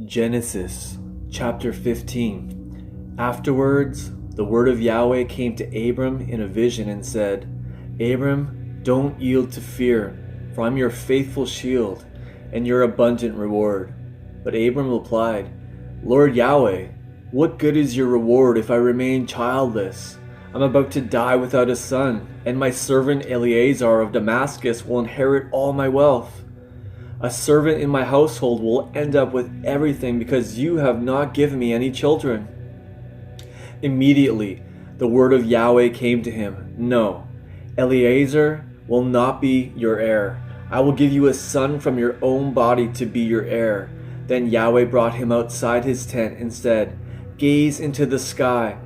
Genesis chapter 15. Afterwards, the word of Yahweh came to Abram in a vision and said, Abram, don't yield to fear, for I'm your faithful shield and your abundant reward. But Abram replied, Lord Yahweh, what good is your reward if I remain childless? I'm about to die without a son, and my servant Eliezer of Damascus will inherit all my wealth. A servant in my household will end up with everything because you have not given me any children. Immediately, the word of Yahweh came to him. No, Eliezer will not be your heir. I will give you a son from your own body to be your heir. Then Yahweh brought him outside his tent and said, Gaze into the sky.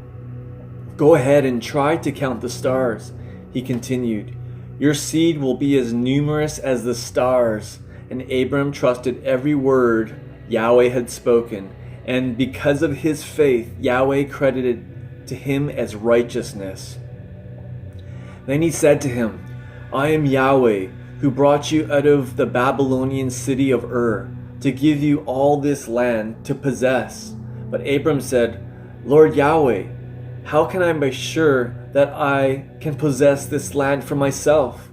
Go ahead and try to count the stars. He continued, Your seed will be as numerous as the stars. And Abram trusted every word Yahweh had spoken, and because of his faith, Yahweh credited to him as righteousness. Then he said to him, I am Yahweh, who brought you out of the Babylonian city of Ur, to give you all this land to possess. But Abram said, Lord Yahweh, how can I be sure that I can possess this land for myself?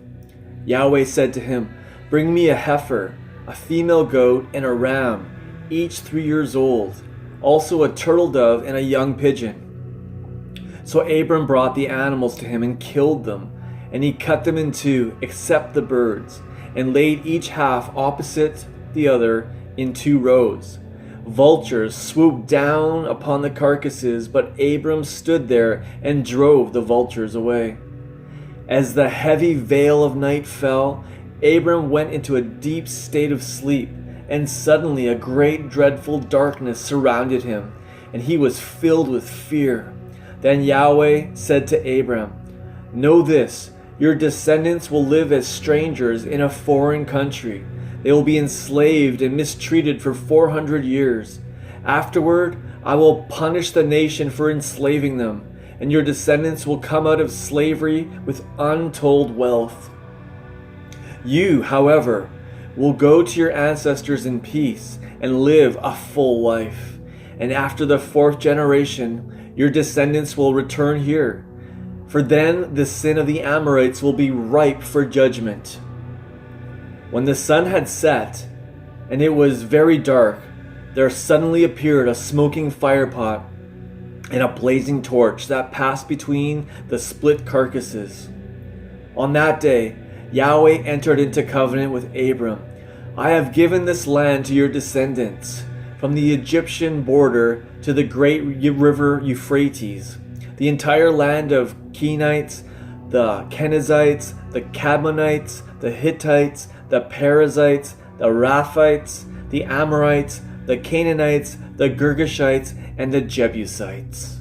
Yahweh said to him, Bring me a heifer, a female goat, and a ram, each 3 years old, also a turtle dove and a young pigeon. So Abram brought the animals to him and killed them, and he cut them in two, except the birds, and laid each half opposite the other in 2 rows. Vultures swooped down upon the carcasses, but Abram stood there and drove the vultures away. As the heavy veil of night fell, Abram went into a deep state of sleep, and suddenly a great dreadful darkness surrounded him, and he was filled with fear. Then Yahweh said to Abram, Know this, your descendants will live as strangers in a foreign country. They will be enslaved and mistreated for 400 years. Afterward, I will punish the nation for enslaving them, and your descendants will come out of slavery with untold wealth. You, however, will go to your ancestors in peace and live a full life. And after the 4th generation, your descendants will return here. For then the sin of the Amorites will be ripe for judgment. When the sun had set, and it was very dark, there suddenly appeared a smoking firepot and a blazing torch that passed between the split carcasses. On that day, Yahweh entered into covenant with Abram. I have given this land to your descendants, from the Egyptian border to the great river Euphrates, the entire land of Kenites, the Kenizzites, the Cadmonites, the Hittites, the Perizzites, the Raphites, the Amorites, the Canaanites, the Girgashites, and the Jebusites.